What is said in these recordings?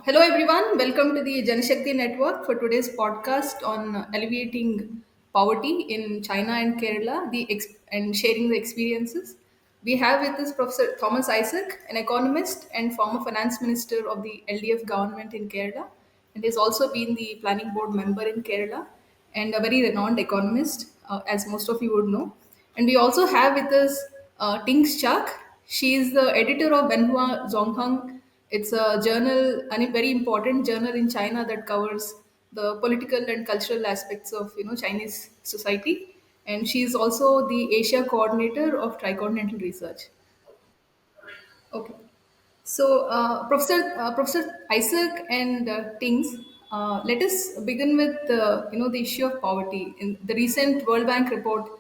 Hello, everyone. Welcome to the Janashakti Network for today's podcast on alleviating poverty in China and Kerala and sharing the experiences. We have with us Professor Thomas Isaac, an economist and former finance minister of the LDF government in Kerala, and has also been the planning board member in Kerala and a very renowned economist, as most of you would know. And we also have with us Tings Chak. She is the editor of Benhua Zonghang. It's a journal, a very important journal in China that covers the political and cultural aspects of Chinese society. And she is also the Asia coordinator of Tricontinental Research. Okay. So, Professor Isaac and Tings, let us begin with the issue of poverty. In the recent World Bank report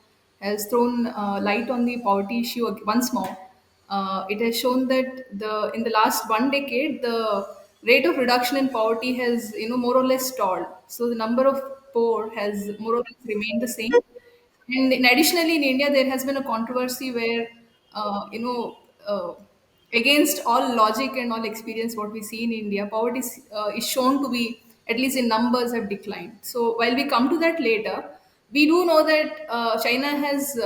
has thrown light on the poverty issue once more. It has shown that the in the last one decade, the rate of reduction in poverty has more or less stalled. So the number of poor has more or less remained the same. And additionally, in India, there has been a controversy where, uh, you know, uh, against all logic and all experience, what we see in India, poverty is shown to be, at least in numbers, have declined. So while we come to that later, we do know that China has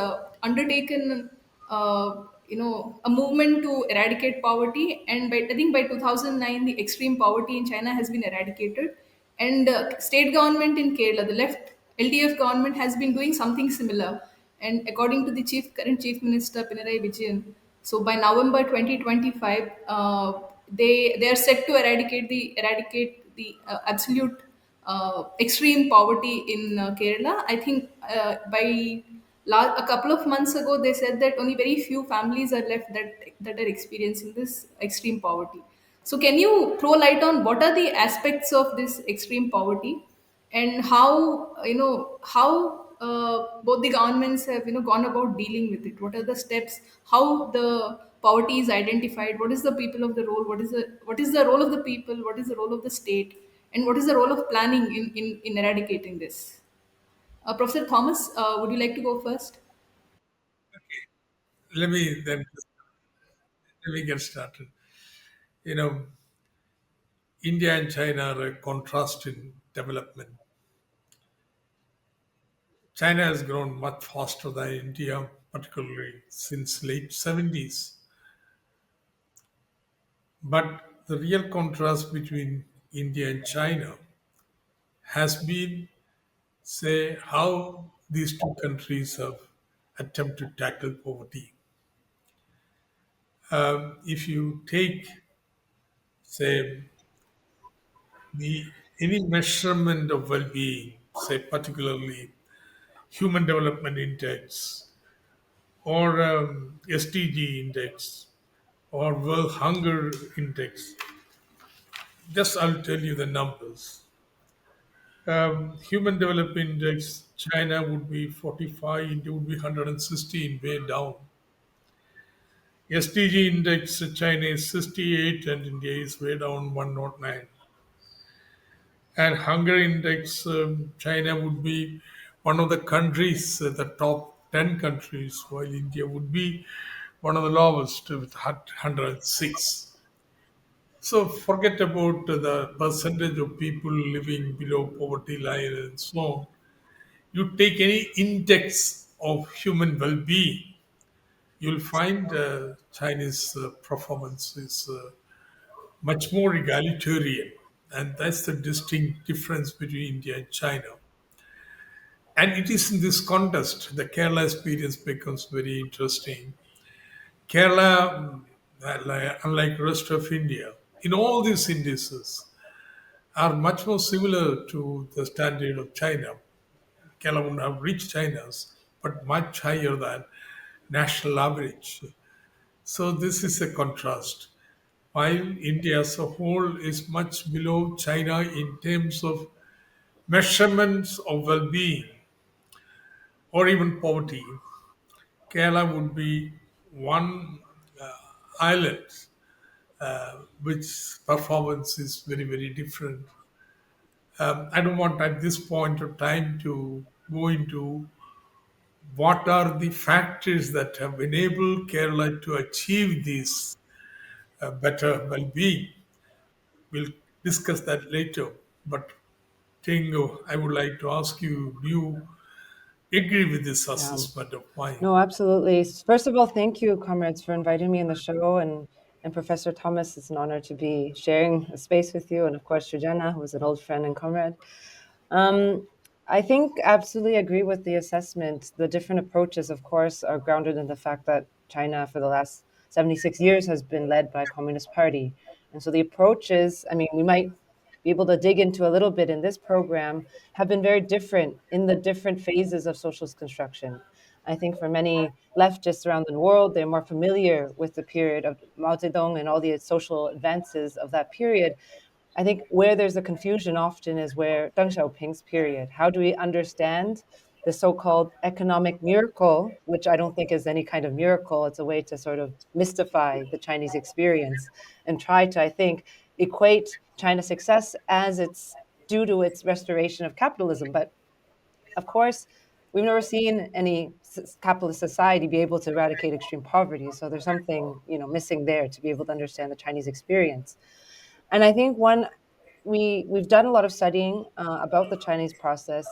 undertaken, a movement to eradicate poverty, and I think by 2009, the extreme poverty in China has been eradicated, and state government in Kerala, the left LDF government, has been doing something similar. And according to the current chief minister Pinarayi Vijayan, so by November 2025, they are set to eradicate the absolute extreme poverty in Kerala. I think a couple of months ago they said that only very few families are left that are experiencing this extreme poverty. So can you throw light on what are the aspects of this extreme poverty, and how both the governments have gone about dealing with it? What are the steps? How the poverty is identified? What is the people of the role? What is the role of the people? What is the role of the state? And what is the role of planning in eradicating this? Professor Thomas, would you like to go first? Let me then let me get started. You know, India and China are a contrast in development. China has grown much faster than India, particularly since late 70s. But the real contrast between India and China has been, say, how these two countries have attempted to tackle poverty. If you take, say, the any measurement of well-being, say particularly Human Development Index or SDG Index or World Hunger Index, just I'll tell you the numbers. Human Development Index, China would be 45, India would be 116, way down. SDG Index, China is 68 and India is way down 109. And hunger index, China would be one of the countries, the top 10 countries, while India would be one of the lowest with 106. So forget about the percentage of people living below poverty line and so on. You take any index of human well-being, you'll find Chinese performance is much more egalitarian. And that's the distinct difference between India and China. And it is in this context the Kerala experience becomes very interesting. Kerala, unlike rest of India, in all these indices, are much more similar to the standard of China. Kerala would have reached China's, but much higher than national average. So this is a contrast. While India as a whole is much below China in terms of measurements of well-being or even poverty, Kerala would be one island which performance is very, very different. I don't want at this point of time to go into what are the factors that have enabled Kerala to achieve this better well-being. We'll discuss that later. But Tingo, I would like to ask you, do you agree with this Yeah. assessment of mine? No, absolutely. First of all, thank you, comrades, for inviting me in the show. And Professor Thomas, it's an honor to be sharing a space with you. And of course, Srujana, who is an old friend and comrade. Um, I think absolutely agree with the assessment. The different approaches, of course, are grounded in the fact that China, for the last 76 years, has been led by a Communist Party. And so the approaches, I mean, we might be able to dig into a little bit in this program, have been very different in the different phases of socialist construction. I think for many leftists around the world, they're more familiar with the period of Mao Zedong and all the social advances of that period. I think where there's a confusion often is where Deng Xiaoping's period. How do we understand the so-called economic miracle, which I don't think is any kind of miracle. It's a way to sort of mystify the Chinese experience and try to, I think, equate China's success as it's due to its restoration of capitalism. But of course, we've never seen any capitalist society be able to eradicate extreme poverty. So there's something, missing there to be able to understand the Chinese experience. And I think we've done a lot of studying about the Chinese process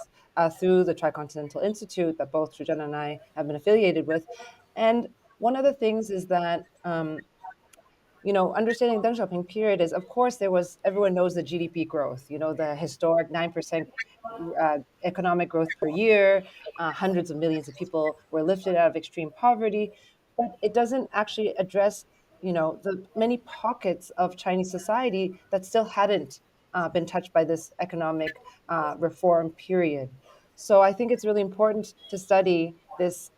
through the Tricontinental Institute that both Srujana and I have been affiliated with. And one of the things is that understanding Deng Xiaoping period is, of course, there was everyone knows the GDP growth. The historic 9% economic growth per year. Hundreds of millions of people were lifted out of extreme poverty, but it doesn't actually address the many pockets of Chinese society that still hadn't been touched by this economic reform period. So I think it's really important to study this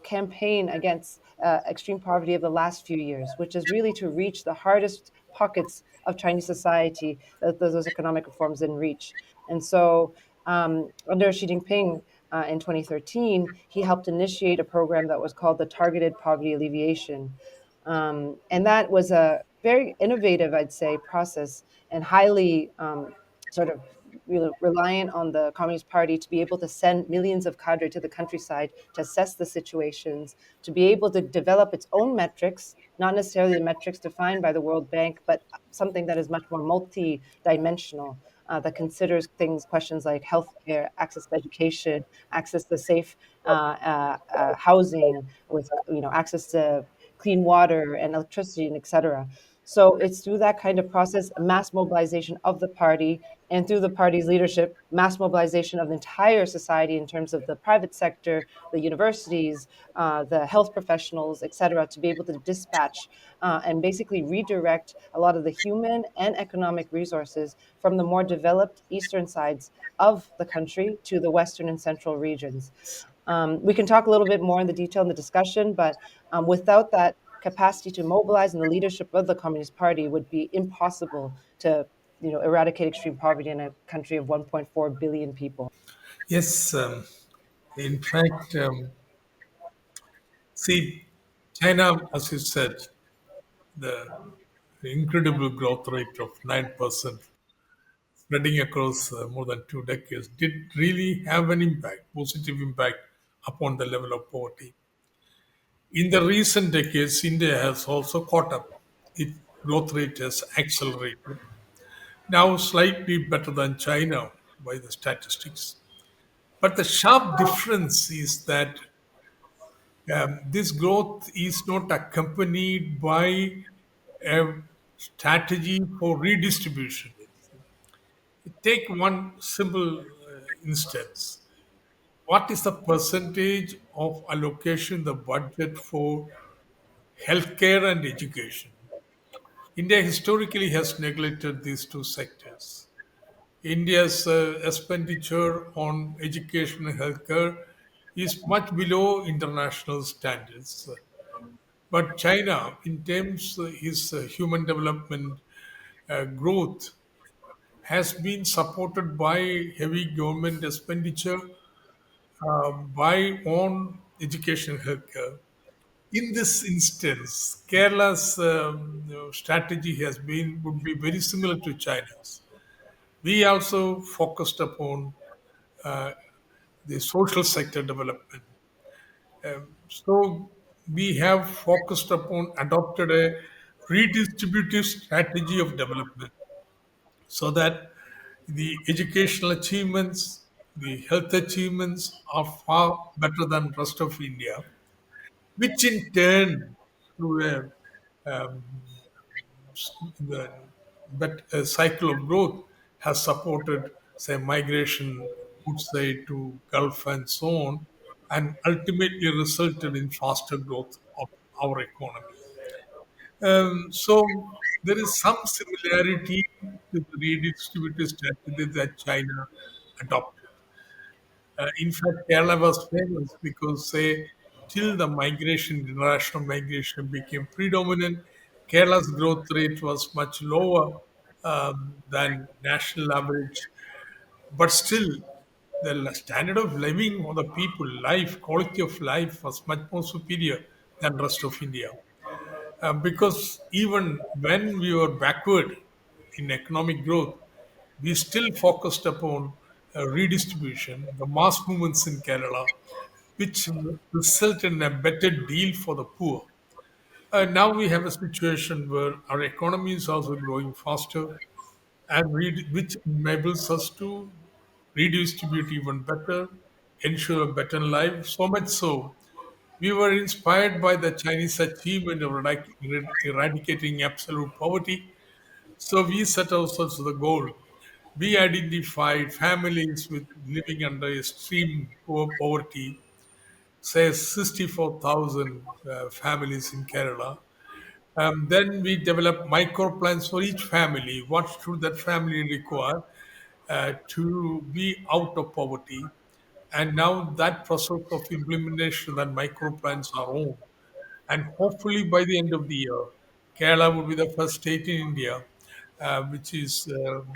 campaign against extreme poverty of the last few years, which is really to reach the hardest pockets of Chinese society that those economic reforms didn't reach. And so under Xi Jinping in 2013, he helped initiate a program that was called the Targeted Poverty Alleviation. And that was a very innovative, I'd say, process and highly sort of reliant on the Communist Party to be able to send millions of cadre to the countryside to assess the situations, to be able to develop its own metrics, not necessarily the metrics defined by the World Bank, but something that is much more multi-dimensional, that considers questions like healthcare, access to education, access to safe housing, with access to clean water and electricity, and et cetera. So it's through that kind of process, mass mobilization of the party, and through the party's leadership, mass mobilization of the entire society in terms of the private sector, the universities, the health professionals, et cetera, to be able to dispatch and basically redirect a lot of the human and economic resources from the more developed eastern sides of the country to the western and central regions. We can talk a little bit more in the detail in the discussion, but without that capacity to mobilize and the leadership of the Communist Party would be impossible to eradicate extreme poverty in a country of 1.4 billion people. Yes, in fact, see, China, as you said, the incredible growth rate of 9% spreading across more than 2 decades did really have an impact, positive impact upon the level of poverty. In the recent decades, India has also caught up. Its growth rate has accelerated, now slightly better than China by the statistics. But the sharp difference is that this growth is not accompanied by a strategy for redistribution. Take one simple instance. What is the percentage of allocation the budget for healthcare and education. India historically has neglected these two sectors. India's expenditure on education and healthcare is much below international standards. But China, in terms of its human development growth, has been supported by heavy government expenditure by on education and healthcare. In this instance, Kerala's strategy has been would be very similar to China's. We also focused upon the social sector development. So we have focused upon adopted a redistributive strategy of development so that the educational achievements, the health achievements are far better than rest of India, which in turn through um, the but a cycle of growth has supported say migration outside to Gulf and so on, and ultimately resulted in faster growth of our economy. So there is some similarity to the redistributive strategy that China adopted. In fact, Kerala was famous because, say, till the migration, international migration became predominant, Kerala's growth rate was much lower than national average. But still, the standard of living of the people, life, quality of life was much more superior than rest of India. Because even when we were backward in economic growth, we still focused upon redistribution, the mass movements in Kerala, which resulted in a better deal for the poor. Now we have a situation where our economy is also growing faster, and which enables us to redistribute even better, ensure a better life. So much so, we were inspired by the Chinese achievement of eradicating absolute poverty. So we set ourselves the goal. We identified families with living under extreme poverty, say 64,000 families in Kerala. Then we developed micro plans for each family. What should that family require to be out of poverty? And now that process of implementation, that micro plans are on. And hopefully by the end of the year, Kerala would be the first state in India which is um,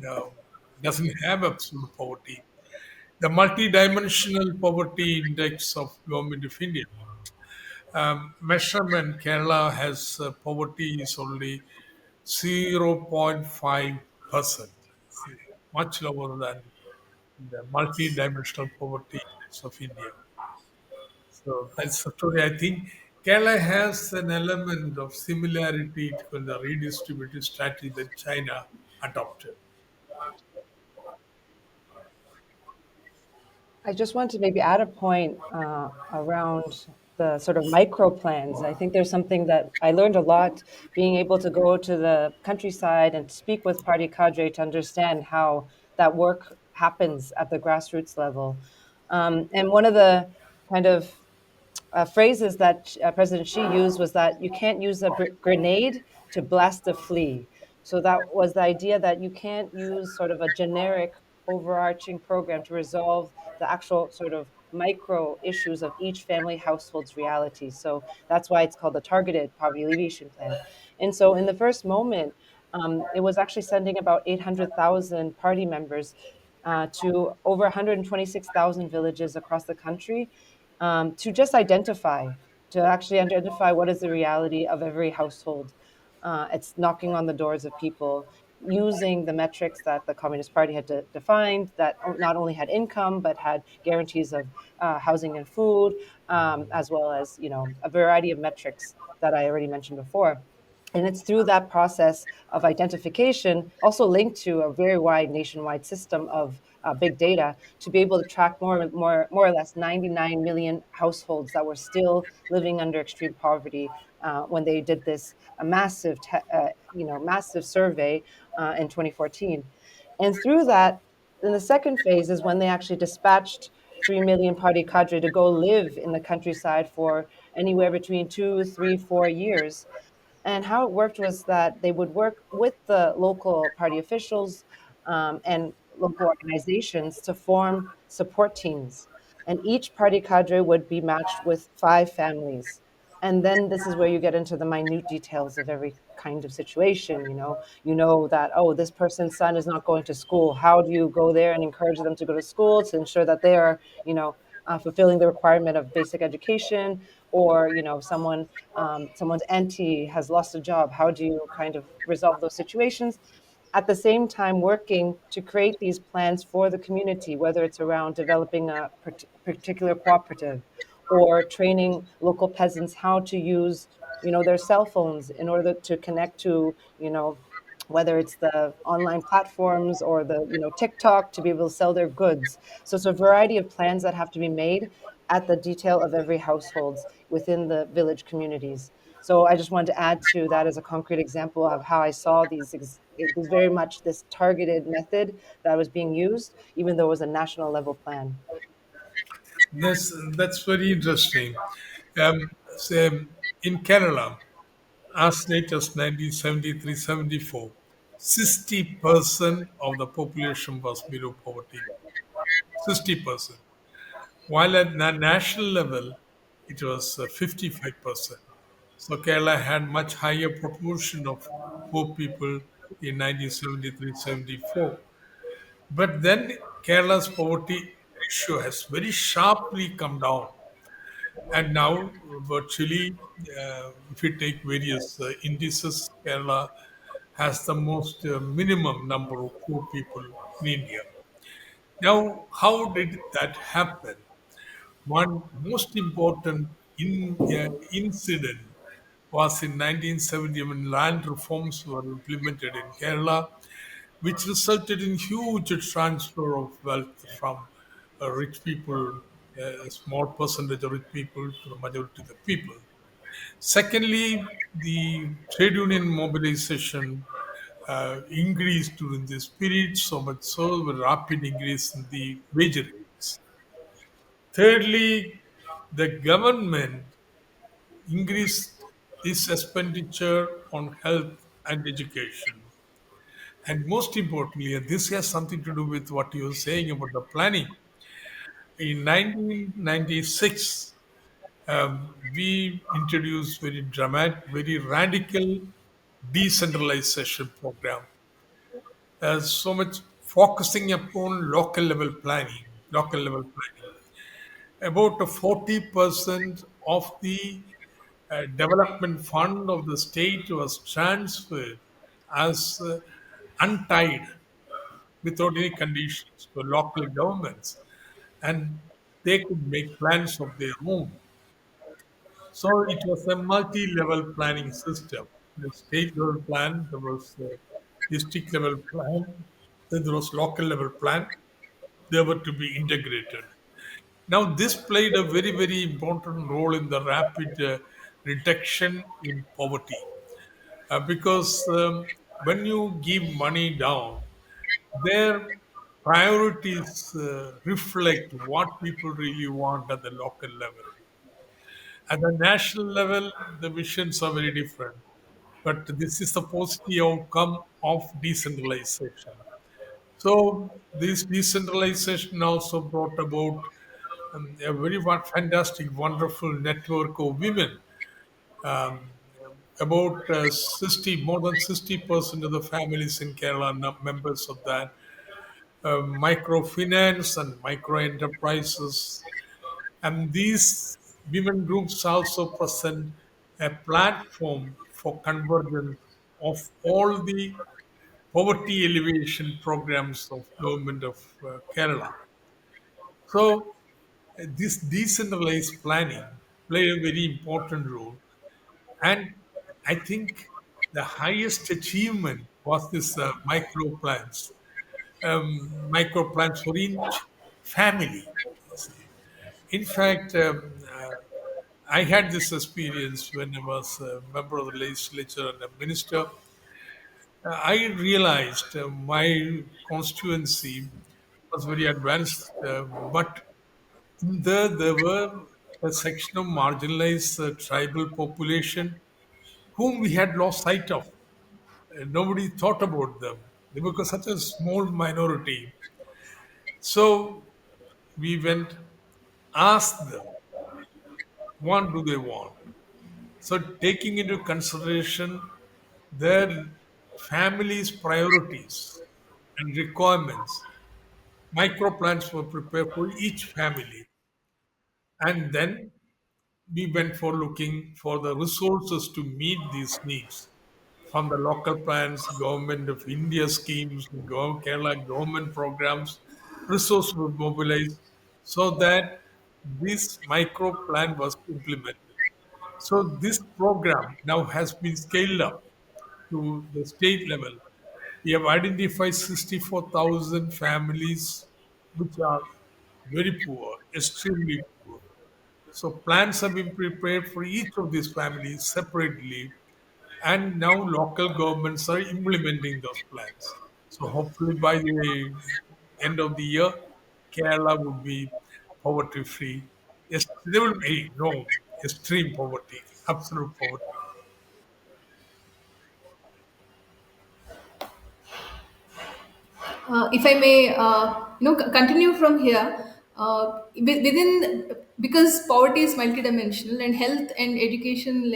uh, doesn't have absolute poverty. The multi-dimensional poverty index of government of India measurement, Kerala has poverty is only 0.5%, much lower than the multi-dimensional poverty index of India. So that's the story. I think Kerala has an element of similarity to the redistributive strategy that China adopted. I just want to maybe add a point around the sort of micro plans. I think there's something that I learned a lot being able to go to the countryside and speak with party cadre to understand how that work happens at the grassroots level. And one of the kind of phrases that President Xi used was that you can't use a grenade to blast a flea. So that was the idea that you can't use sort of a generic overarching program to resolve the actual sort of micro issues of each family household's reality. So that's why it's called the targeted poverty alleviation plan. And so in the first moment, it was actually sending about 800,000 party members to over 126,000 villages across the country to just identify, to actually identify what is the reality of every household. It's knocking on the doors of people using the metrics that the Communist Party had defined that not only had income but had guarantees of housing and food, as well as a variety of metrics that I already mentioned before. And it's through that process of identification, also linked to a very wide nationwide system of big data, to be able to track more or less 99 million households that were still living under extreme poverty when they did this massive survey in 2014. And through that, then the second phase is when they actually dispatched 3 million party cadre to go live in the countryside for anywhere between 2, 3, 4 years. And how it worked was that they would work with the local party officials and local organizations to form support teams. And each party cadre would be matched with 5 families. And then this is where you get into the minute details of every kind of situation. You know that, oh, this person's son is not going to school. How do you go there and encourage them to go to school to ensure that they are, fulfilling the requirement of basic education? Or someone's auntie has lost a job. How do you kind of resolve those situations? At the same time, working to create these plans for the community, whether it's around developing a particular cooperative or training local peasants how to use, their cell phones in order to connect to, whether it's the online platforms or the, TikTok, to be able to sell their goods. So it's a variety of plans that have to be made at the detail of every household within the village communities. So I just wanted to add to that as a concrete example of how I saw it was very much this targeted method that was being used, even though it was a national level plan. That's very interesting. So, in Kerala, as late as 1973-74, 60% of the population was below poverty. 60%. While at national level, it was 55%. So Kerala had much higher proportion of poor people in 1973-74. But then Kerala's poverty ratio has very sharply come down. And now, virtually, if you take various indices, Kerala has the most minimum number of poor people in India. Now, how did that happen? One most important incident was in 1970 when land reforms were implemented in Kerala, which resulted in huge transfer of wealth from rich people, a small percentage of rich people, to the majority of the people. Secondly, the trade union mobilization increased during this period, so much so with rapid increase in the wage rates. Thirdly, the government increased its expenditure on health and education. And most importantly, and this has something to do with what you were saying about the planning, in 1996, we introduced very dramatic, very radical decentralization program. So much focusing upon local level planning. About 40% of the development fund of the state was transferred as untied without any conditions to local governments, and they could make plans of their own. So it was a multi-level planning system. The state level plan, there was a district level plan, then there was local level plan. They were to be integrated. Now, this played a very, very important role in the rapid reduction in poverty because when you give money down, their priorities reflect what people really want at the local level. At the national level, the visions are very different. But this is the positive outcome of decentralization. So, this decentralization also brought about a very fantastic, wonderful network of women. Um, about 60, more than 60% of the families in Kerala are members of that. Microfinance and micro enterprises. And these women groups also present a platform for convergence of all the poverty alleviation programs of government of Kerala. So this decentralized planning played a very important role. And I think the highest achievement was this micro plans for each family. You see. In fact, I had this experience when I was a member of the legislature and a minister. I realized my constituency was very advanced, but there were a section of marginalized tribal population whom we had lost sight of. Nobody thought about them. They were such a small minority. So we went, asked them, what do they want? So taking into consideration their family's priorities and requirements, micro plans were prepared for each family. And then we went for looking for the resources to meet these needs from the local plans, government of India schemes, Kerala government programs. Resources were mobilized so that this micro plan was implemented. So this program now has been scaled up to the state level. We have identified 64,000 families which are very poor, extremely poor. So plans have been prepared for each of these families separately, and now local governments are implementing those plans. So hopefully by the end of the year, Kerala would be poverty free. Yes, there will be no extreme poverty, absolute poverty. If I may, continue from here, within, because poverty is multidimensional and health and education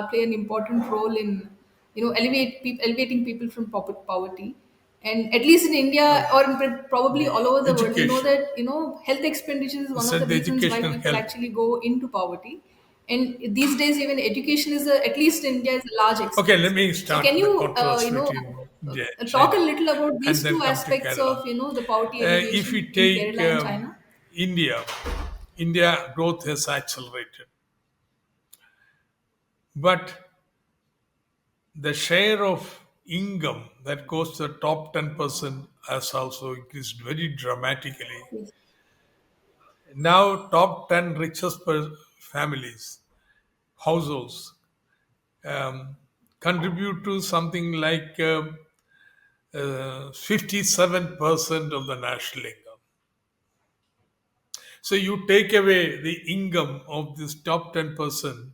play an important role in elevating people from poverty. And at least in India, No, or probably all the over the world, we know education. that health expenditure is You one of the said the reasons why education and people health. actually go into poverty. And these days, even education is at least in India, is a large Okay, let expense. me So, start can the you, contrast between India and talk a China little about and these then two come to aspects Kerala. of the poverty If we alleviation in take Kerala and China? India, India growth has accelerated, but the share of income that goes to the top 10% has also increased very dramatically. Yes. Now, top 10 richest families, households, um, contribute to something like 57% of the national income. So you take away the income of this top 10%,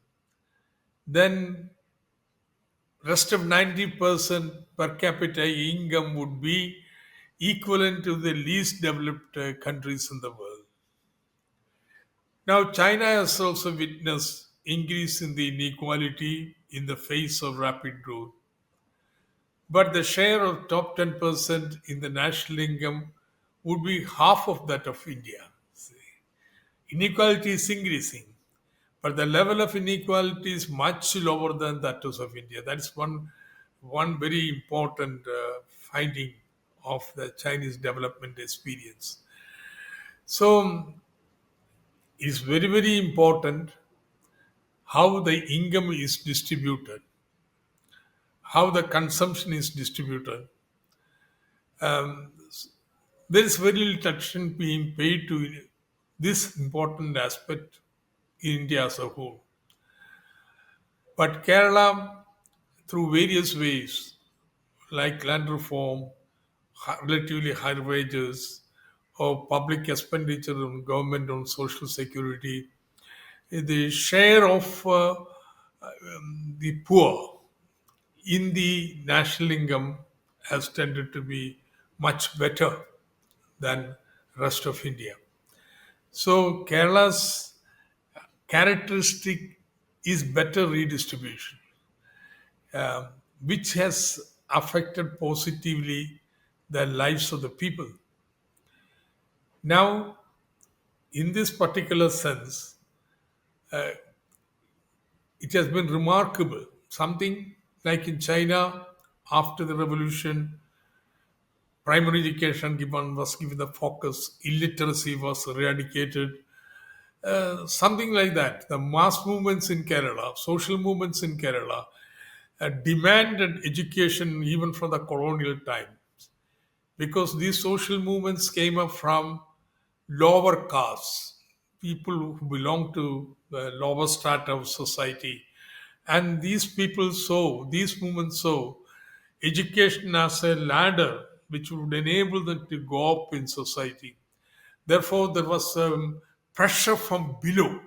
then rest of 90% per capita income would be equivalent to the least developed countries in the world. Now, China has also witnessed increase in the inequality in the face of rapid growth. But the share of top 10% in the national income would be half of that of India. See, inequality is increasing, but the level of inequality is much lower than that of India. That is one very important finding of the Chinese development experience. So it's very important how the income is distributed, how the consumption is distributed. There is very little attention being paid to this important aspect in India as a whole. But Kerala, through various ways, like land reform, relatively higher wages, or public expenditure on government on social security, the share of the poor in the national income has tended to be much better than rest of India. So Kerala's characteristic is better redistribution, which has affected positively the lives of the people. Now, in this particular sense, it has been remarkable. Something like in China, after the revolution, primary education was given the focus, illiteracy was eradicated, something like that. The mass movements in Kerala, social movements in Kerala, demanded education even from the colonial time because these social movements came up from lower castes, people who belong to the lower strata of society. And these people saw, these movements saw education as a ladder which would enable them to go up in society. Therefore, there was pressure from below.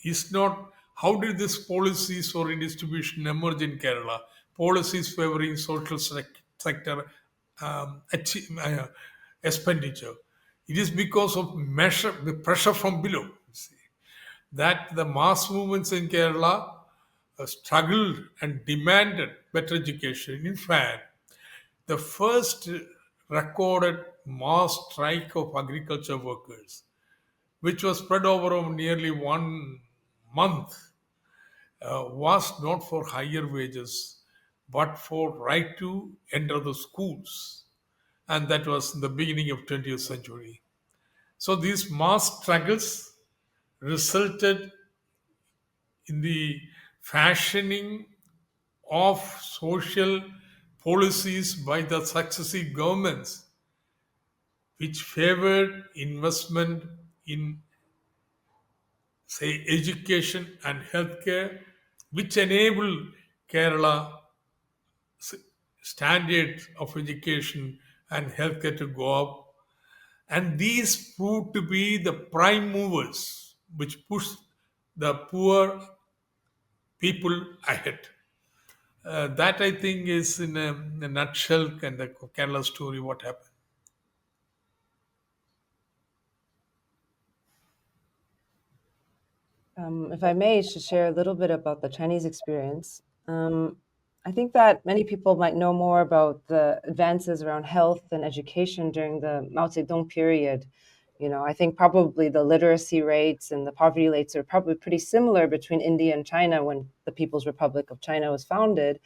is not how did this policies for redistribution emerge in Kerala? Policies favoring social sector expenditure. It is because of measure the pressure from below. You see, that the mass movements in Kerala struggled and demanded better education. In fact, the first recorded mass strike of agriculture workers, which was spread over nearly 1 month, was not for higher wages, but for right to enter the schools. And that was in the beginning of 20th century. So these mass struggles resulted in the fashioning of social policies by the successive governments, which favored investment in, say, education and healthcare, which enabled Kerala standards of education and healthcare to go up. And these proved to be the prime movers which pushed the poor people ahead. That I think is in a nutshell kind of Kerala story what happened. If I may, to share a little bit about the Chinese experience. I think that many people might know more about the advances around health and education during the Mao Zedong period. I think probably the literacy rates and the poverty rates are probably pretty similar between India and China when the People's Republic of China was founded.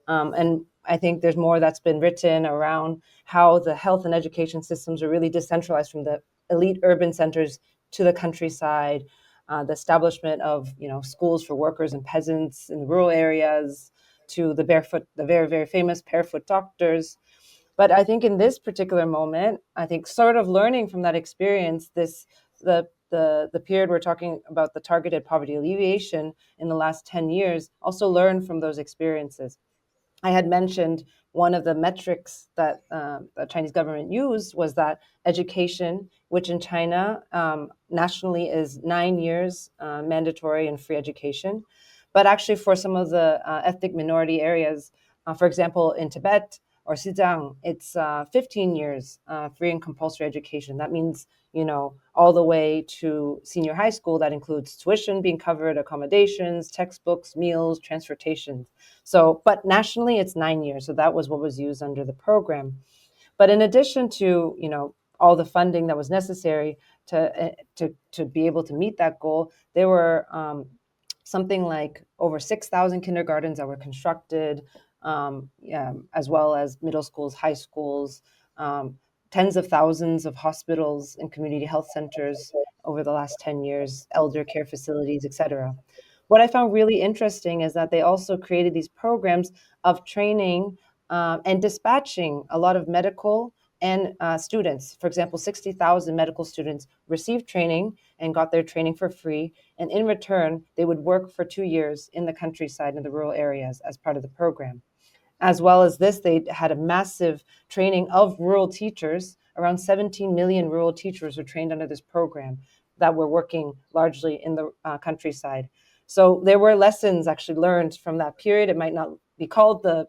And I think there's more that's been written around how the health and education systems are really decentralized from the elite urban centers to the countryside, the establishment of schools for workers and peasants in the rural areas, to the very very famous barefoot doctors. But I think in this particular moment, I think sort of learning from that experience, the period we're talking about, the targeted poverty alleviation in the last 10 years, also learned from those experiences. I had mentioned one of the metrics that the Chinese government used was that education, which in China nationally is 9 years mandatory and free education, but actually for some of the ethnic minority areas, for example, in Tibet or Xizang, it's 15 years free and compulsory education. That means, all the way to senior high school. That includes tuition being covered, accommodations, textbooks, meals, transportation. So, but nationally, it's 9 years. So that was what was used under the program. But in addition to, all the funding that was necessary to be able to meet that goal, there were something like over 6,000 kindergartens that were constructed, as well as middle schools, high schools, tens of thousands of hospitals and community health centers over the last 10 years, elder care facilities, etc. What I found really interesting is that they also created these programs of training and dispatching a lot of medical and students. For example, 60,000 medical students received training and got their training for free. And in return, they would work for 2 years in the countryside in the rural areas as part of the program. As well as this, they had a massive training of rural teachers. Around 17 million rural teachers were trained under this program that were working largely in the countryside. So there were lessons actually learned from that period. It might not be called the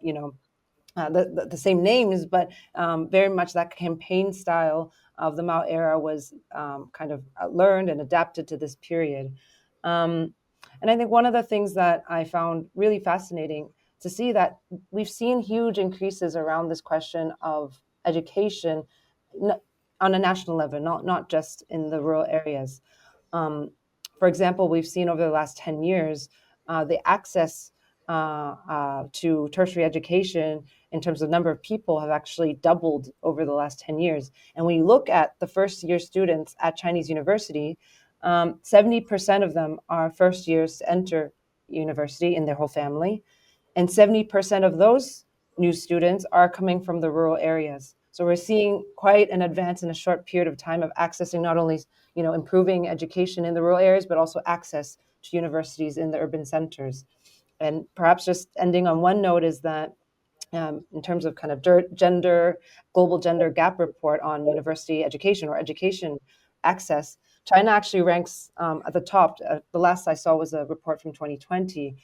same names, but very much that campaign style of the Mao era was kind of learned and adapted to this period. And I think one of the things that I found really fascinating to see that we've seen huge increases around this question of education on a national level, not just in the rural areas. Um, for example, we've seen over the last 10 years the access to tertiary education in terms of number of people have actually doubled over the last 10 years. And when you look at the first year students at Chinese university, 70% of them are first years to enter university in their whole family. And 70% of those new students are coming from the rural areas. So we're seeing quite an advance in a short period of time of accessing not only, improving education in the rural areas, but also access to universities in the urban centers. And perhaps just ending on one note is that in terms of kind of global gender gap report on university education or education access, China actually ranks at the top. The last I saw was a report from 2020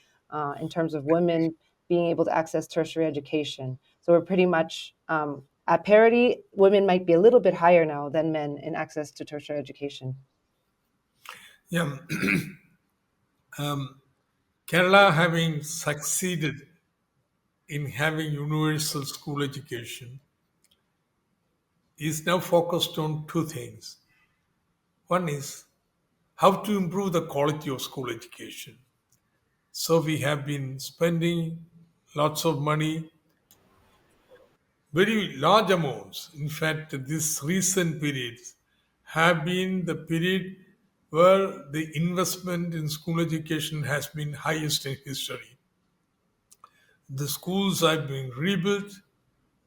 in terms of women being able to access tertiary education. So we're pretty much at parity. Women might be a little bit higher now than men in access to tertiary education. Yeah, Kerala having succeeded in having universal school education is now focused on two things. One is how to improve the quality of school education. So we have been spending lots of money, very large amounts. In fact, this recent periods have been the period where the investment in school education has been highest in history. The schools have been rebuilt,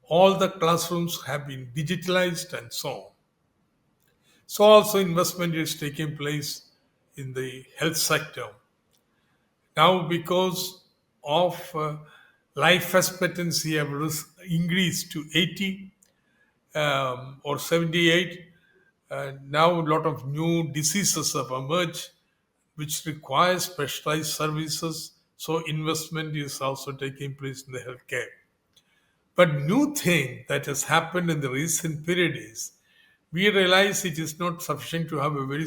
all the classrooms have been digitalized and so on. So also investment is taking place in the health sector. Now because of life expectancy have increased to 80 or 78, now a lot of new diseases have emerged which require specialized services. So investment is also taking place in the healthcare. But new thing that has happened in the recent period is we realize it is not sufficient to have a very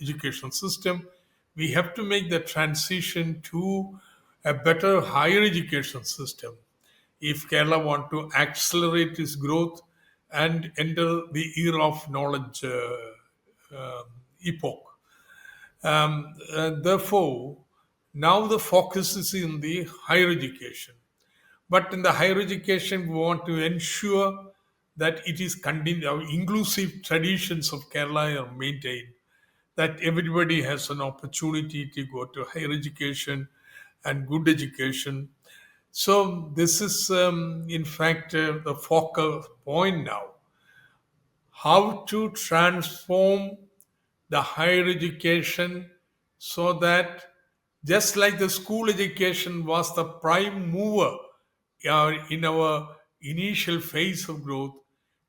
education system. We have to make the transition to a better higher education system if Kerala want to accelerate its growth and enter the era of knowledge epoch. Therefore, now the focus is in the higher education. But in the higher education, we want to ensure that it is continued, our inclusive traditions of Kerala are maintained, that everybody has an opportunity to go to higher education and good education. So this is, in fact, the focal point now. How to transform the higher education so that just like the school education was the prime mover in our initial phase of growth,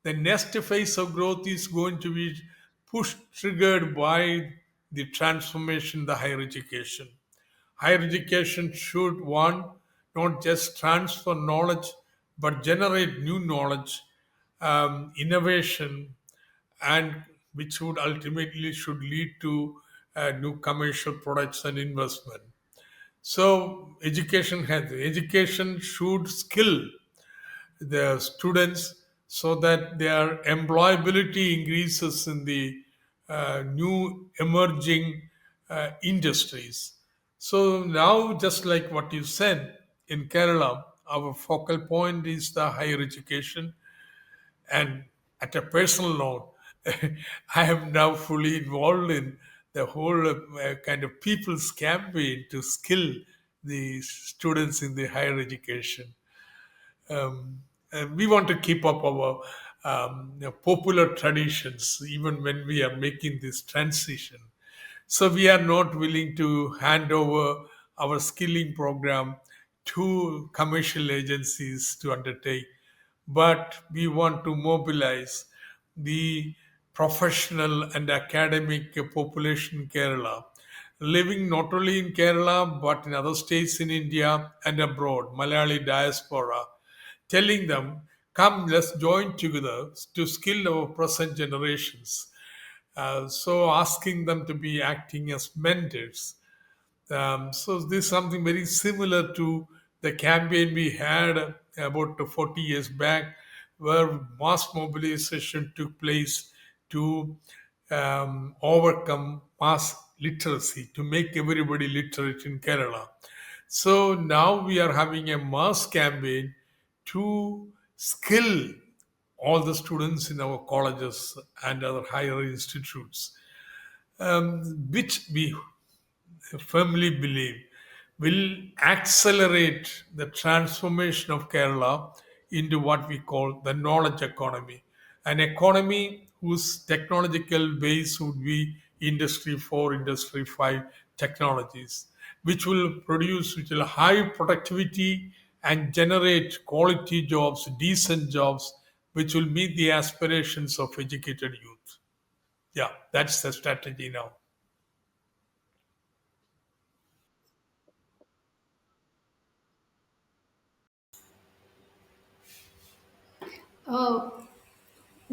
the next phase of growth is going to be pushed, triggered by the transformation in the higher education. Higher education should, one, not just transfer knowledge, but generate new knowledge, innovation, and which would ultimately should lead to new commercial products and investment. So education should skill the students so that their employability increases in the new emerging industries. So now, just like what you said, in Kerala, our focal point is the higher education. And at a personal note, I am now fully involved in the whole kind of people's campaign to skill the students in the higher education. And we want to keep up our popular traditions even when we are making this transition. So we are not willing to hand over our skilling program to commercial agencies to undertake, but we want to mobilize the professional and academic population in Kerala, living not only in Kerala but in other states in India and abroad, Malayali diaspora, telling them, come, let's join together to skill our present generations. So asking them to be acting as mentors. So this is something very similar to the campaign we had about 40 years back, where mass mobilization took place to overcome mass literacy, to make everybody literate in Kerala. So now we are having a mass campaign to skill all the students in our colleges and other higher institutes, which we firmly believe will accelerate the transformation of Kerala into what we call the knowledge economy. An economy whose technological base would be Industry 4, Industry 5 technologies, which will high productivity and generate quality jobs, decent jobs, which will meet the aspirations of educated youth. Yeah, that's the strategy now. Uh,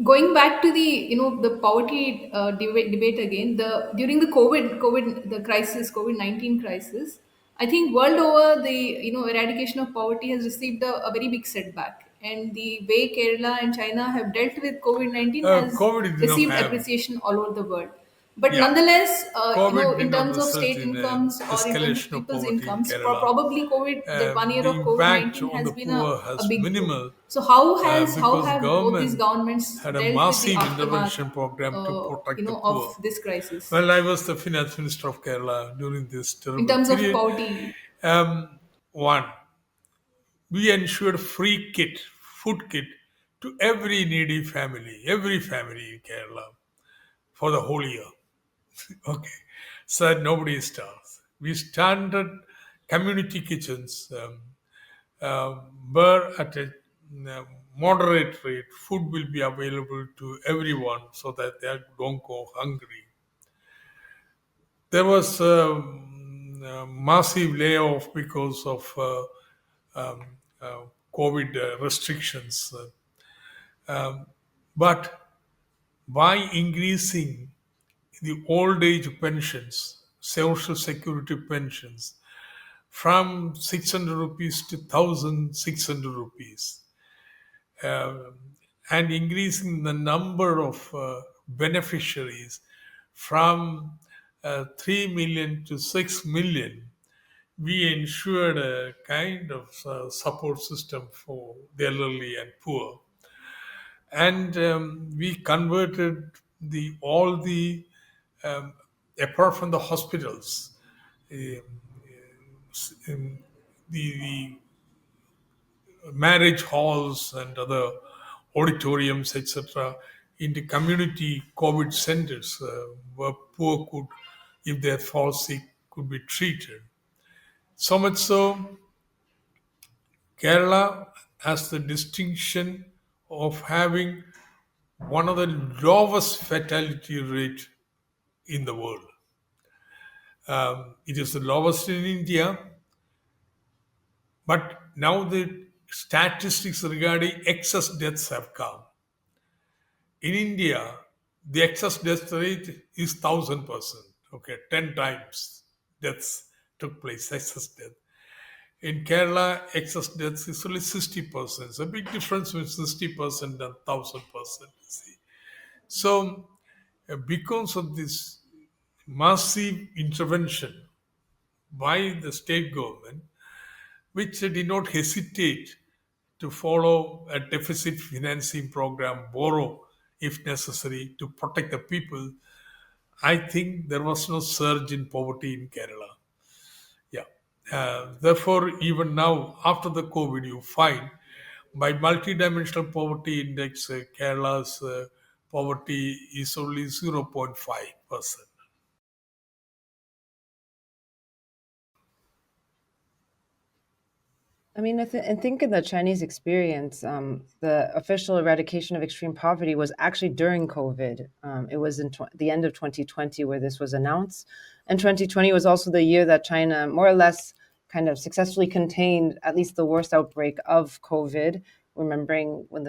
Going back to the poverty debate again, the during the COVID the crisis, COVID-19 crisis, I think world over the eradication of poverty has received a very big setback, and the way Kerala and China have dealt with COVID-19 has COVID did not received have, appreciation all over the world. But yeah, nonetheless, COVID did in not terms of result state in incomes or in terms of escalation of people's poverty in incomes, Kerala. probably COVID, that 1 year The of impact COVID-19 on has the been poor a has big blow. minimal So how because have both these government governments had a dealt with the massive aftermath, intervention program to protect the of poor. this crisis Well, I was the finance minister of Kerala during this in terrible terms of period. poverty? One, we ensured free kit, food kit, to every family in Kerala for the whole year. Okay, so that nobody starves. We started community kitchens where at a moderate rate food will be available to everyone so that they don't go hungry. There was a massive layoff because of um, COVID restrictions. But by increasing the old age pensions, social security pensions, from 600 rupees to 1600 rupees, um, and increasing the number of beneficiaries from 3 million to 6 million, we ensured a kind of support system for the elderly and poor. And we converted the all the um, apart from the hospitals, um, the marriage halls and other auditoriums, etc., into community COVID centers where poor could, if they fall sick, could be treated. So much so, Kerala has the distinction of having one of the lowest fatality rate in the world. It is the lowest in India, but now the statistics regarding excess deaths have come. In India, the excess death rate is 1000%. Okay, 10 times deaths took place, excess death. In Kerala, excess deaths is only 60%. It's a big difference between 60% and 1000%. See. So, because of this massive intervention by the state government, which did not hesitate to follow a deficit financing program, borrow if necessary to protect the people, I think there was no surge in poverty in Kerala. Yeah. Therefore, even now, after the COVID, you find by multidimensional poverty index, Kerala's poverty is only 0.5%. I mean, I think in the Chinese experience, the official eradication of extreme poverty was actually during COVID. It was in the end of 2020 where this was announced. And 2020 was also the year that China more or less kind of successfully contained at least the worst outbreak of COVID, remembering when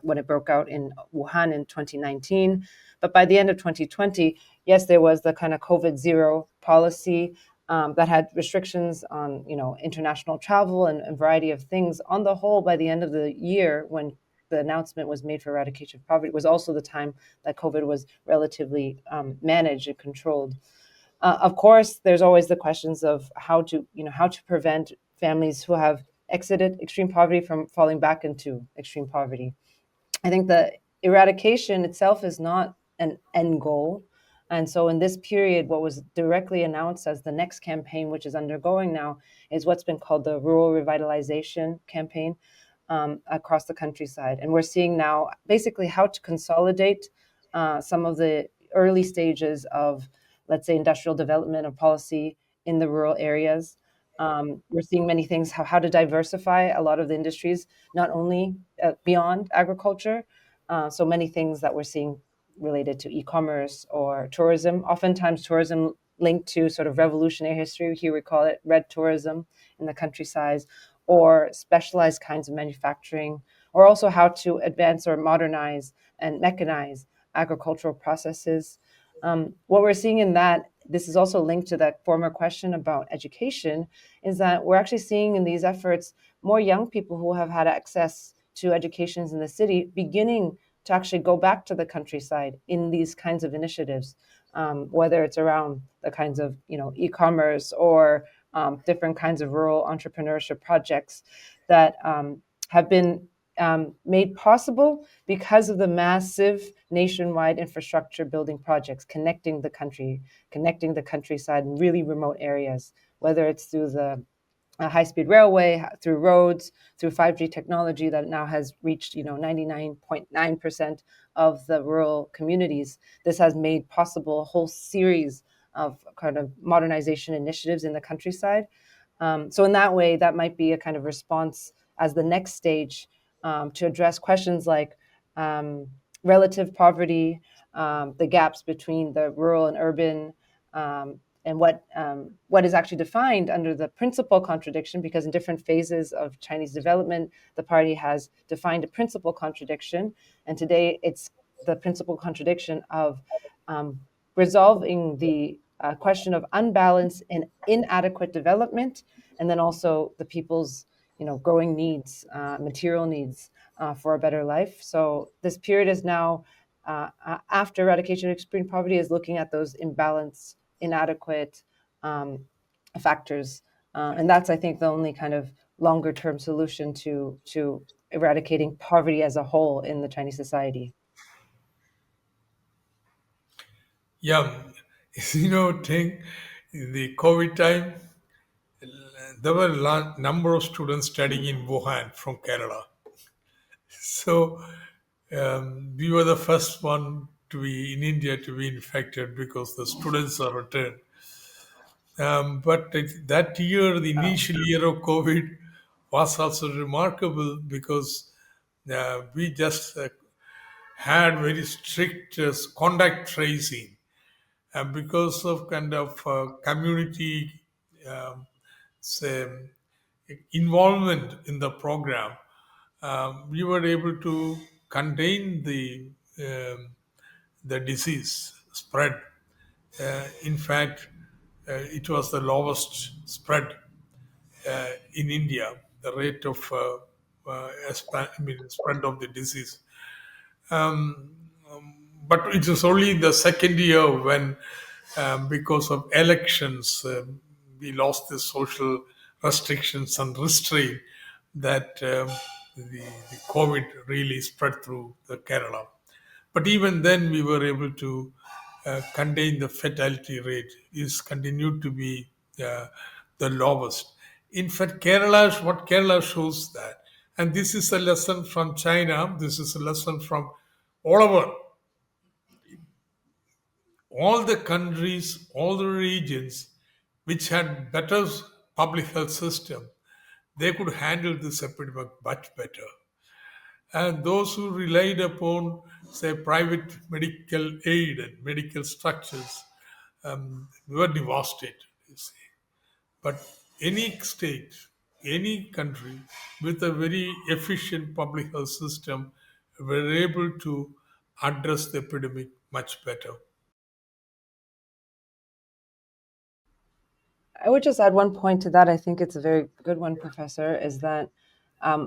when it broke out in Wuhan in 2019. But by the end of 2020, yes, there was the kind of COVID zero policy that had restrictions on international travel and a variety of things. On the whole, by the end of the year, when the announcement was made for eradication of poverty, was also the time that COVID was relatively managed and controlled. Of course, there's always the questions of how to prevent families who have exited extreme poverty from falling back into extreme poverty. I think the eradication itself is not an end goal. And so, in this period, what was directly announced as the next campaign, which is undergoing now, is what's been called the Rural Revitalization Campaign across the countryside. And we're seeing now basically how to consolidate some of the early stages of, let's say, industrial development or policy in the rural areas. We're seeing many things, how to diversify a lot of the industries, not only beyond agriculture. So many things that we're seeing related to e-commerce or tourism. Oftentimes, tourism linked to sort of revolutionary history. Here we call it red tourism in the countryside, or specialized kinds of manufacturing, or also how to advance or modernize and mechanize agricultural processes. What we're seeing in that, this is also linked to that former question about education, is that we're actually seeing in these efforts more young people who have had access to educations in the city beginning to actually go back to the countryside in these kinds of initiatives, whether it's around the kinds of e-commerce or different kinds of rural entrepreneurship projects that have been made possible because of the massive nationwide infrastructure building projects connecting the countryside and really remote areas, whether it's through the high-speed railway, through roads, through 5G technology that now has reached 99.9% of the rural communities. This has made possible a whole series of kind of modernization initiatives in the countryside. So in that way, that might be a kind of response as the next stage to address questions like um, relative poverty, the gaps between the rural and urban, and what is actually defined under the principal contradiction, because in different phases of Chinese development, the party has defined a principal contradiction, and today it's the principal contradiction of um, resolving the question of unbalanced and inadequate development, and then also the people's growing needs, material needs for a better life. So this period is now after eradication of extreme poverty is looking at those imbalanced, inadequate factors, and that's I think the only kind of longer term solution to eradicating poverty as a whole in the Chinese society. Yeah, thing in the COVID time, there were a number of students studying in Wuhan from Kerala. So we were the first one to be in India to be infected because the students are returned. That year, the Oh. initial year of COVID, was also remarkable because we just had very strict contact tracing, and because of kind of community um, say, involvement in the program, we were able to contain the disease spread. In fact, it was the lowest spread in India, the rate of spread of the disease. But it was only the second year when, because of elections, we lost the social restrictions and restraint that the COVID really spread through the Kerala. But even then, we were able to contain the fatality rate. Is continued to be the lowest. In fact, what Kerala shows that, and this is a lesson from China. This is a lesson from all over all the countries, all the regions which had better public health system. They could handle this epidemic much better. And those who relied upon, say, private medical aid and medical structures were devastated, you see. But any state, any country with a very efficient public health system were able to address the epidemic much better. I would just add one point to that. I think it's a very good one, Professor, is that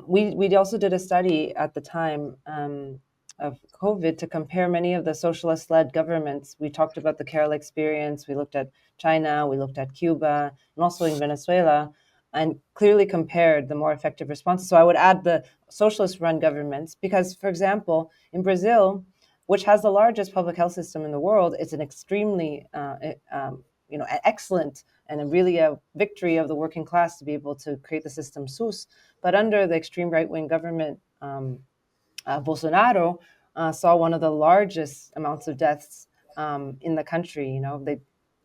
we also did a study at the time of COVID to compare many of the socialist led governments. We talked about the Kerala experience, we looked at China, we looked at Cuba, and also in Venezuela, and clearly compared the more effective responses. So I would add the socialist run governments because, for example, in Brazil, which has the largest public health system in the world, it's an extremely excellent and really a victory of the working class to be able to create the system SUS. But under the extreme right wing government, Bolsonaro saw one of the largest amounts of deaths in the country.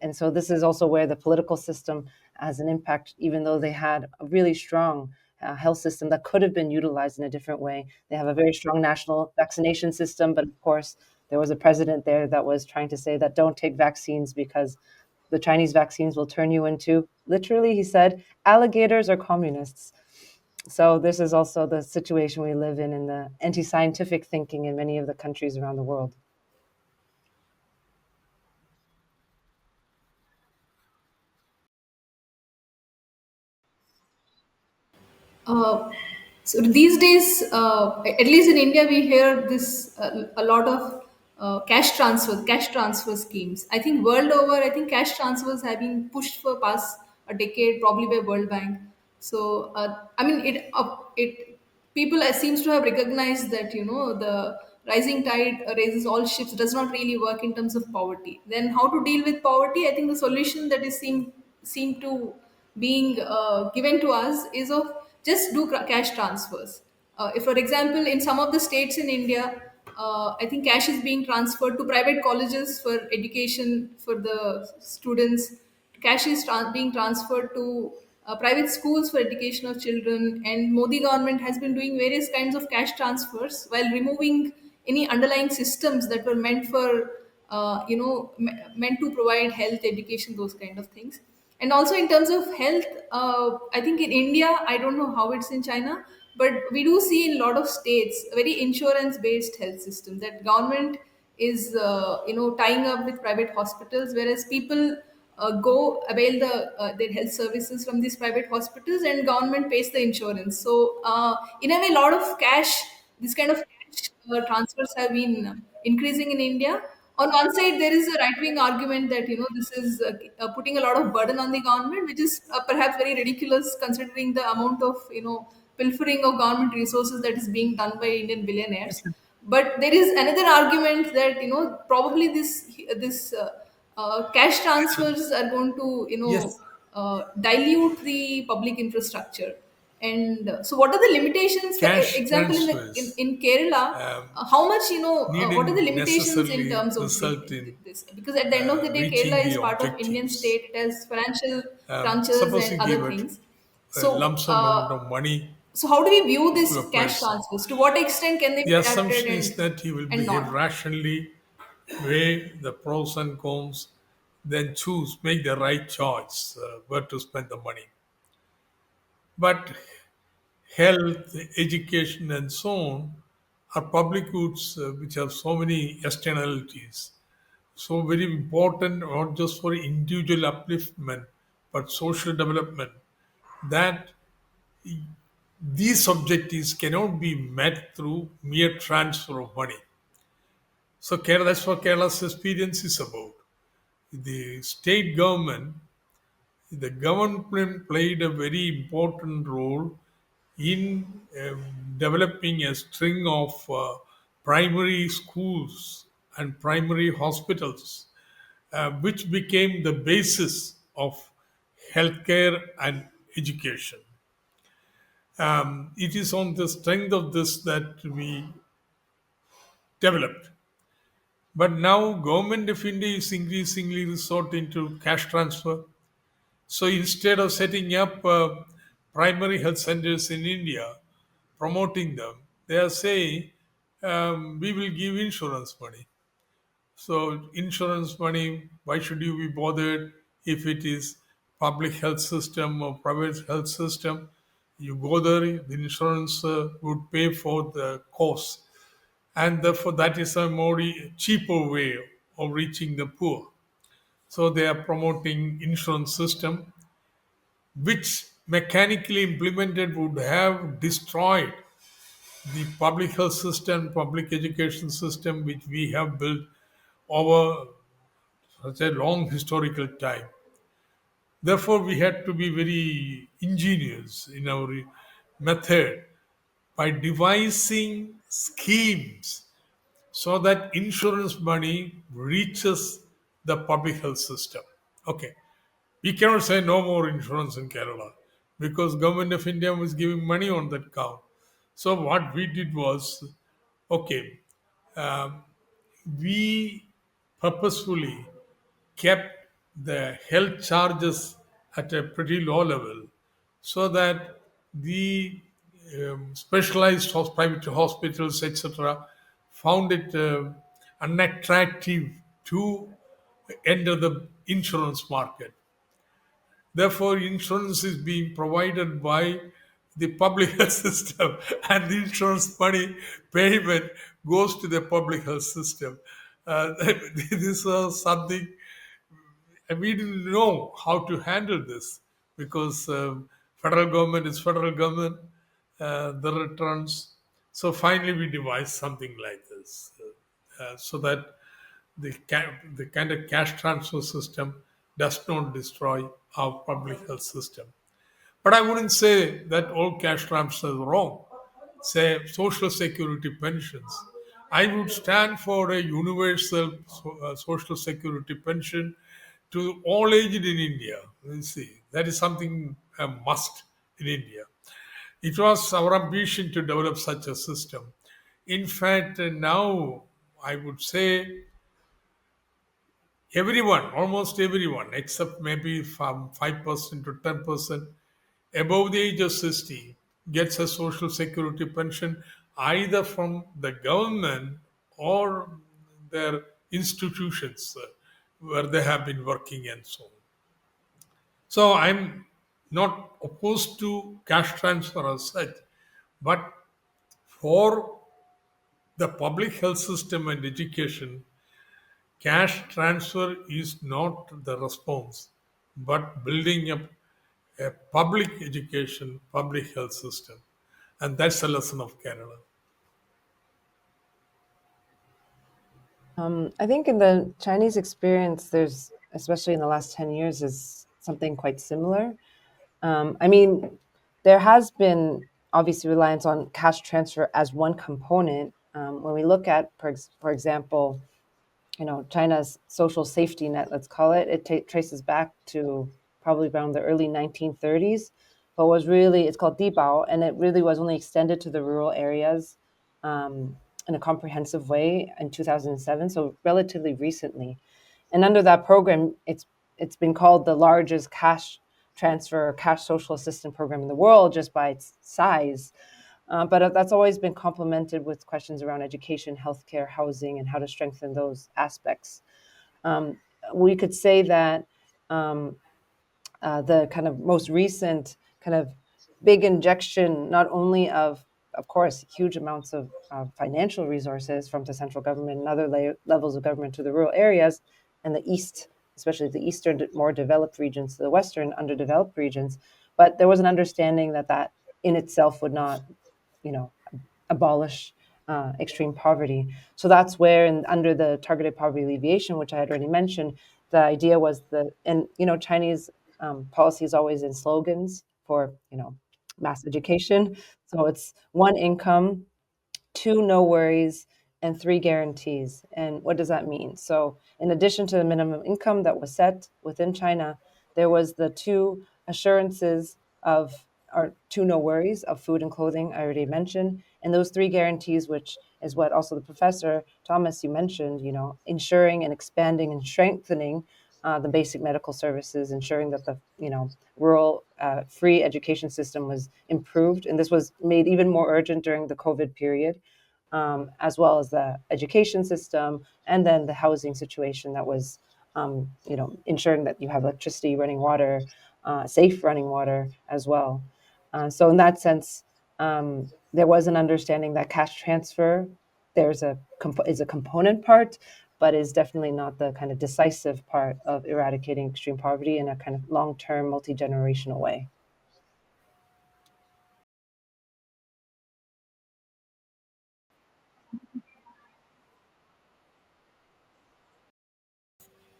And so this is also where the political system has an impact, even though they had a really strong health system that could have been utilized in a different way. They have a very strong national vaccination system, but of course, There was a president there that was trying to say that don't take vaccines because the Chinese vaccines will turn you into, literally, he said, alligators or communists. So this is also the situation we live in the anti-scientific thinking in many of the countries around the world. Uh, so these days, at least in India, we hear this a lot of cash transfer schemes. I think world over, I think cash transfers have been pushed for past a decade, probably by World Bank. So I mean, it people seems to have recognized that the rising tide raises all ships does not really work in terms of poverty. Then how to deal with poverty? I think the solution that is seem to being given to us is of just do cash transfers. If, for example, in some of the states in India, I think cash is being transferred to private colleges for education for the students. Cash is being transferred to private schools for education of children, and Modi government has been doing various kinds of cash transfers while removing any underlying systems that were meant for meant to provide health, education, those kind of things. And also in terms of health, I think in India, I don't know how it's in China, but we do see in a lot of states a very insurance based health system that government is tying up with private hospitals, whereas people go avail their health services from these private hospitals, and government pays the insurance. So in a way, a lot of cash, this kind of cash transfers have been increasing in India. On one side, there is a right wing argument that this is putting a lot of burden on the government, which is perhaps very ridiculous considering the amount of pilfering of government resources that is being done by Indian billionaires. But there is another argument that probably this cash transfers are going to Yes, dilute the public infrastructure. And so what are the limitations, for cash example, transfers in Kerala, how much what are the needn't limitations in necessarily terms of result in this? Because at the end of the day, reaching Kerala the is part of Indian objectives. state. It has financial crunches Suppose you and other give things. a So lump sum amount of money how do we view to this a cash person. transfers? To what extent can they The be adapted assumption is that he will and behave not? rationally, weigh the pros and cons, then choose, make the right choice where to spend the money. But health, education, and so on are public goods which have so many externalities. So very important, not just for individual upliftment, but social development. That these objectives cannot be met through mere transfer of money. So Kerala, that's what Kerala's experience is about. The state government, the government played a very important role in developing a string of primary schools and primary hospitals, which became the basis of healthcare and education. It is on the strength of this that we developed. But now government of India is increasingly resorting to cash transfer. So instead of setting up primary health centers in India, promoting them, they are saying we will give insurance money. So insurance money, why should you be bothered if it is public health system or private health system? You go there, the insurance would pay for the cost, and therefore that is a more cheaper way of reaching the poor. So they are promoting insurance system, which mechanically implemented would have destroyed the public health system, public education system, which we have built over such a long historical time. Therefore, we had to be very ingenious in our method by devising schemes so that insurance money reaches the public health system. Okay, we cannot say no more insurance in Kerala because government of India was giving money on that count. So what we did was, okay, um, we purposefully kept the health charges at a pretty low level so that the specialized private hospitals, etc., found it unattractive to enter the insurance market. Therefore, insurance is being provided by the public health system, and the insurance money payment goes to the public health system. Uh, this was something we didn't know how to handle this because federal government is federal government, the returns. So finally, we devised something like this, so that the kind of cash transfer system does not destroy our public health system. But I wouldn't say that all cash transfers are wrong. Say social security pensions. I would stand for a universal social security pension to all aged in India. You see, that is something a must in India. It was our ambition to develop such a system. In fact, now I would say everyone, almost everyone, except maybe from 5% to 10% above the age of 60, gets a social security pension either from the government or their institutions where they have been working and so on. So I'm not opposed to cash transfer as such, but for the public health system and education, cash transfer is not the response, but building up a public education, public health system. And that's the lesson of Kerala. I think in the Chinese experience, there's, especially in the last 10 years, is something quite similar. I mean, there has been obviously reliance on cash transfer as one component. When we look at, for example, China's social safety net, let's call it, traces back to probably around the early 1930s, but it's called Dibao, and it really was only extended to the rural areas in a comprehensive way in 2007, so relatively recently. And under that program, it's been called the largest cash transfer, cash social assistance program in the world just by its size. But that's always been complemented with questions around education, healthcare, housing, and how to strengthen those aspects. Um, we could say that um, the kind of most recent kind of big injection, not only of course, huge amounts of financial resources from the central government and other levels of government to the rural areas and the east, especially the eastern, more developed regions, to the western, underdeveloped regions. But there was an understanding that that in itself would not, you know, abolish extreme poverty. So that's where, under the targeted poverty alleviation, which I had already mentioned, the idea was and Chinese policy is always in slogans for mass education. So it's one income, two no worries, and three guarantees. And what does that mean? So, in addition to the minimum income that was set within China, there was the two assurances of, or two no worries of food and clothing, I already mentioned, and those three guarantees, which is what also the professor Thomas you mentioned, ensuring and expanding and strengthening the basic medical services, ensuring that the rural free education system was improved, and this was made even more urgent during the COVID period, as well as the education system, and then the housing situation that was, ensuring that you have electricity, running water, safe running water as well. So in that sense, there was an understanding that cash transfer is a component part, but is definitely not the kind of decisive part of eradicating extreme poverty in a kind of long-term, multi-generational way.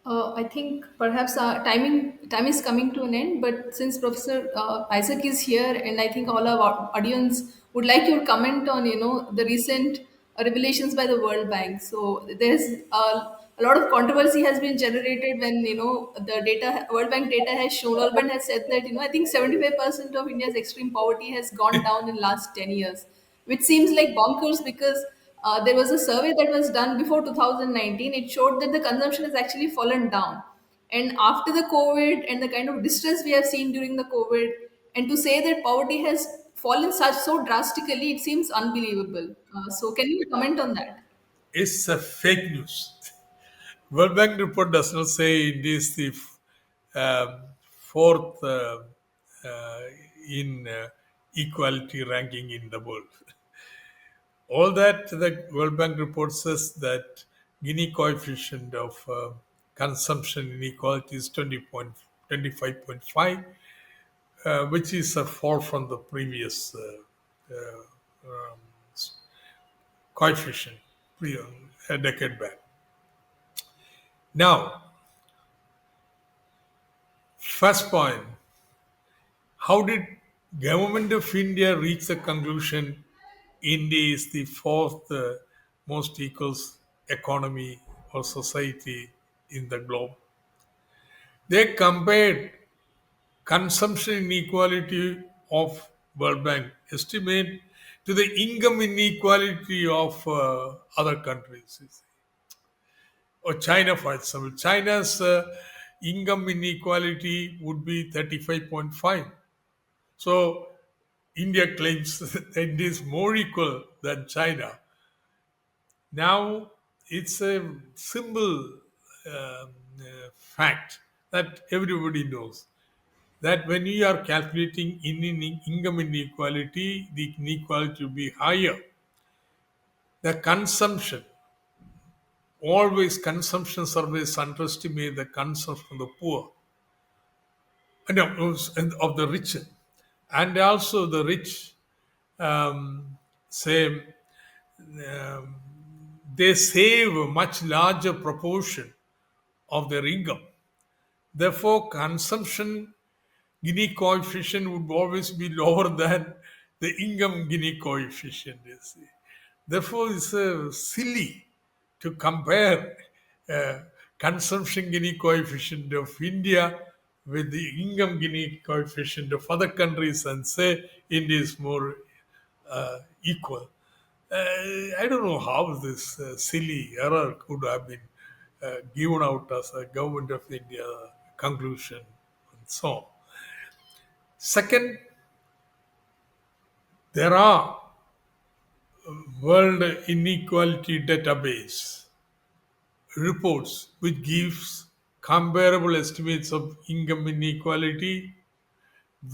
I think perhaps time is coming to an end. But since Professor Isaac is here, and I think all our audience would like your comment on the recent revelations by the World Bank. So there's a lot of controversy has been generated when the data World Bank data has shown. World Bank has said that I think 75% of India's extreme poverty has gone down in last 10 years, which seems like bonkers because there was a survey that was done before 2019. It showed that the consumption has actually fallen down. And after the COVID and the kind of distress we have seen during the COVID, and to say that poverty has fallen so drastically, it seems unbelievable. So, can you comment on that? It's a fake news. World Bank report does not say India is the fourth uh, in equality ranking in the world. All that the World Bank report says that Gini coefficient of consumption inequality is 25.5, which is a fall from the previous coefficient a decade back. Now, first point, how did government of India reach the conclusion India is the fourth most equal economy or society in the globe? They compared consumption inequality of World Bank estimate to the income inequality of other countries. You see. Or China, for example. China's income inequality would be 35.5. So India claims that it is more equal than China. Now it's a simple fact that everybody knows that when you are calculating income inequality, the inequality will be higher. The consumption, always consumption surveys underestimate the consumption of the poor and of the rich, and also the rich say they save a much larger proportion of their income. Therefore, consumption Gini coefficient would always be lower than the income Gini coefficient. You see. Therefore, it's silly to compare uh, consumption Gini coefficient of India with the income Gini coefficient of other countries and say India is more equal. I don't know how this silly error could have been given out as a government of India conclusion and so on. Second, there are World Inequality Database reports which gives comparable estimates of income inequality,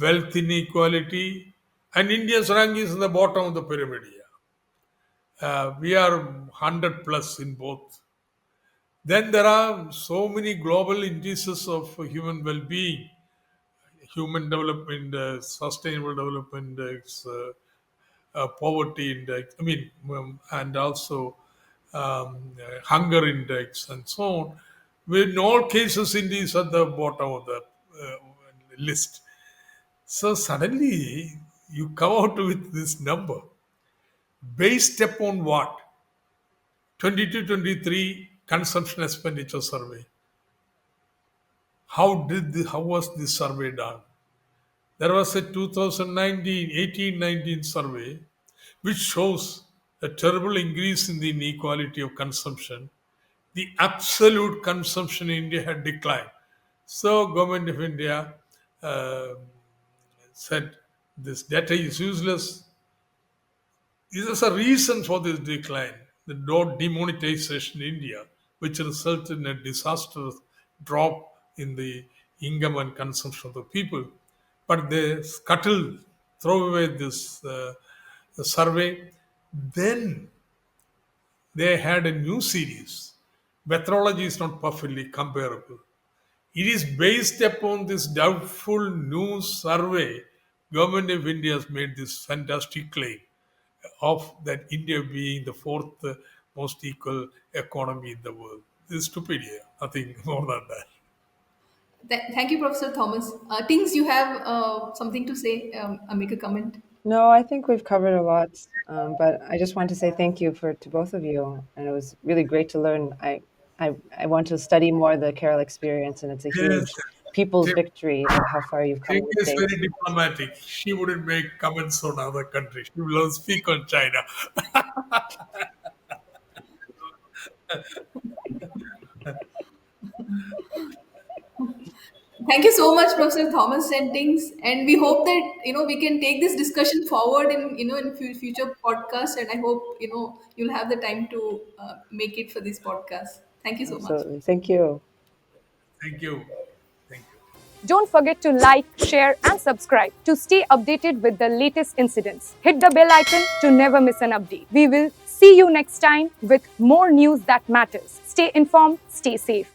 wealth inequality, and India's rank is in the bottom of the pyramid here. We are 100 plus in both. Then there are so many global indices of human well-being, human development, sustainable development index, poverty index. I mean, and also hunger index and so on. In all cases, India is at the bottom of the uh, list. So suddenly you come out with this number based upon what? 22-23 consumption expenditure survey. How was this survey done? There was a 2019, 18-19 survey which shows a terrible increase in the inequality of consumption. The absolute consumption in India had declined. So government of India uh, said this data is useless. This is a reason for this decline, the demonetization in India, which resulted in a disastrous drop in the income and consumption of the people. But they scuttled, throw away this survey. Then they had a new series. Methodology is not perfectly comparable. It is based upon this doubtful new survey. Government of India has made this fantastic claim of that India being the fourth most equal economy in the world. This is stupid here. Nothing more than that. Thank you, Professor Thomas. Tings, you have something to say? Make a comment. No, I think we've covered a lot, but I just want to say thank you for to both of you, and it was really great to learn. I want to study more the Carol experience, and it's a Yes, huge people's Tim, victory of how far you've come Tim in the is very States. diplomatic. She wouldn't make comments on other countries. She will speak on China. Thank you so much, Professor Thomas and Tings, and we hope that we can take this discussion forward in future podcasts. And I hope you'll have the time to make it for this podcast. Thank you so much. Absolutely. Thank you. Thank you. Thank you. Don't forget to like, share, and subscribe to stay updated with the latest incidents. Hit the bell icon to never miss an update. We will see you next time with more news that matters. Stay informed, stay safe.